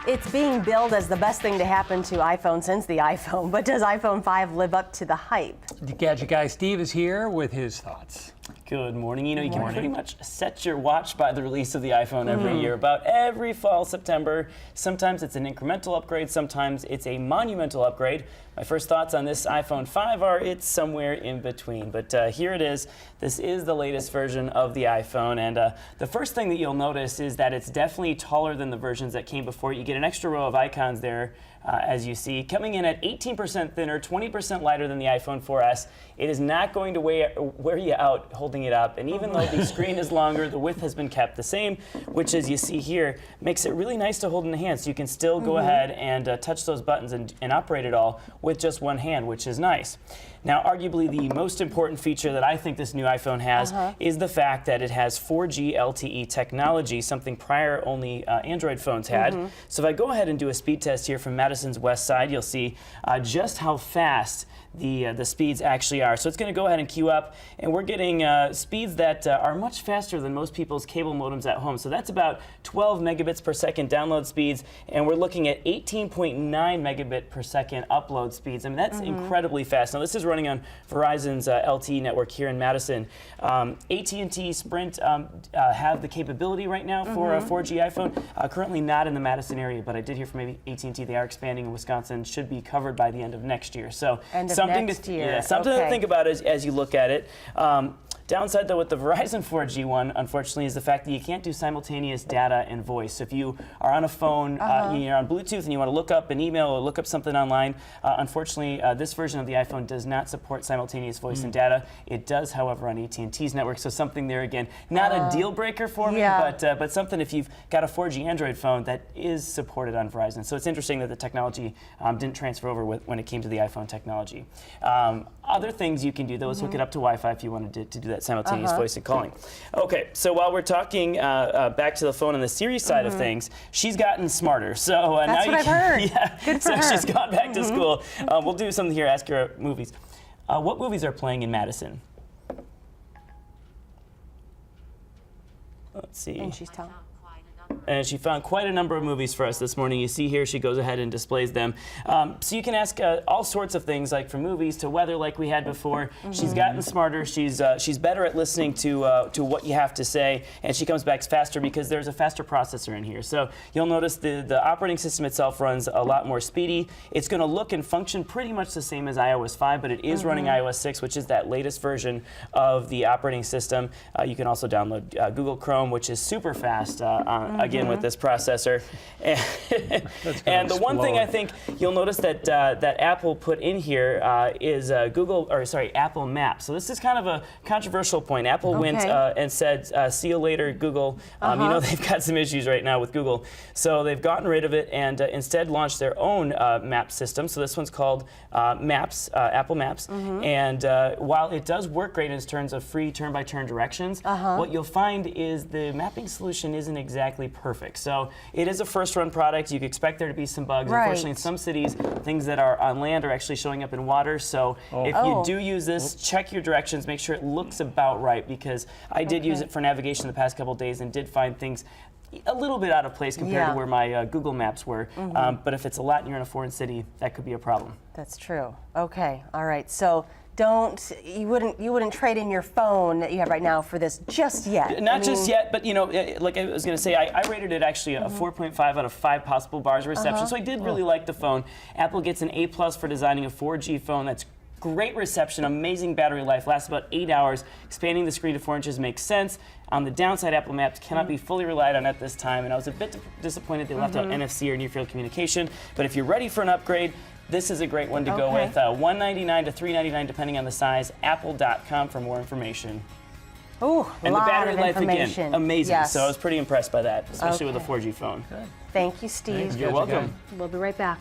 It's being billed as the best thing to happen to iPhone since the iPhone, but does iPhone 5 live up to the hype? The Gadget Guy Steve is here with his thoughts. Good morning. You know, you can pretty much set your watch by the release of the iPhone every year, about every fall, September. Sometimes it's an incremental upgrade, sometimes it's a monumental upgrade. My first thoughts on this iPhone 5 are it's somewhere in between, but here it is. This is the latest version of the iPhone, and the first thing that you'll notice is that it's definitely taller than the versions that came before. You get an extra row of icons there, as you see, coming in at 18% thinner, 20% lighter than the iPhone 4S. It is not going to wear you out holding it up, and even though the screen is longer, the width has been kept the same, which, as you see here, makes it really nice to hold in the hand, so you can still go ahead and touch those buttons and operate it all with just one hand, which is nice. Now, arguably the most important feature that I think this new iPhone has is the fact that it has 4G LTE technology, something prior only Android phones had. So if I go ahead and do a speed test here from Madison's west side, you'll see just how fast the speeds actually are. So it's going to go ahead and queue up, and we're getting speeds that are much faster than most people's cable modems at home. So that's about 12 megabits per second download speeds, and we're looking at 18.9 megabit per second upload speeds. I mean, that's incredibly fast. Now, this is running on Verizon's LTE network here in Madison. AT&T, Sprint have the capability right now for a 4G iPhone. Currently not in the Madison area, but I did hear from maybe AT&T they are expanding in Wisconsin, should be covered by the end of next year. So something to think about as you look at it. Downside, though, with the Verizon 4G one, unfortunately, is the fact that you can't do simultaneous data and voice. So if you are on a phone, you're on Bluetooth, and you want to look up an email or look up something online, unfortunately, this version of the iPhone does not support simultaneous voice and data. It does, however, on AT&T's network. So something there, again, not a deal breaker for me, but something if you've got a 4G Android phone that is supported on Verizon. So it's interesting that the technology didn't transfer over when it came to the iPhone technology. Other things you can do, though, is hook it up to Wi-Fi if you wanted to do that simultaneous voice and calling. Okay, so while we're talking back to the phone on the Siri side of things, she's gotten smarter. So that's now what I've heard. Yeah, good for her. She's gone back to school. We'll do something here. Ask her movies. What movies are playing in Madison? Let's see. And she's telling. And she found quite a number of movies for us this morning. You see here, she goes ahead and displays them. So you can ask all sorts of things, like from movies to weather, like we had before. She's gotten smarter. She's better at listening to what you have to say, and she comes back faster because there's a faster processor in here. So you'll notice the operating system itself runs a lot more speedy. It's going to look and function pretty much the same as iOS 5, but it is running iOS 6, which is that latest version of the operating system. You can also download Google Chrome, which is super fast again with this processor. And the one thing I think you'll notice that that Apple put in here is Apple Maps. So this is kind of a controversial point. Apple went and said, see you later, Google. You know, they've got some issues right now with Google. So they've gotten rid of it and instead launched their own map system. So this one's called Maps, Apple Maps. And while it does work great in terms of free turn-by-turn directions, what you'll find is the mapping solution isn't exactly perfect. So it is a first-run product. You can expect there to be some bugs. Unfortunately, in some cities, things that are on land are actually showing up in water. So if you do use this, check your directions. Make sure it looks about right, because I did use it for navigation the past couple of days and did find things a little bit out of place compared to where my Google Maps were. But if it's a lot and you're in a foreign city, that could be a problem. That's true. Okay. All right. So you wouldn't trade in your phone that you have right now for this just yet. Not just yet, but you know, like I was going to say, I rated it actually a 4.5 out of 5 possible bars of reception. So I did really like the phone. Apple gets an A+ for designing a 4G phone that's great reception, amazing battery life, lasts about 8 hours. Expanding the screen to 4 inches makes sense. On the downside, Apple Maps cannot be fully relied on at this time, and I was a bit disappointed they left out NFC or near-field communication. But if you're ready for an upgrade, this is a great one to go with. $199 to $399 depending on the size. Apple.com for more information. Ooh, and the battery life again, amazing. Yes. So I was pretty impressed by that, especially with a 4G phone. Thank you, Steve. You're welcome. We'll be right back.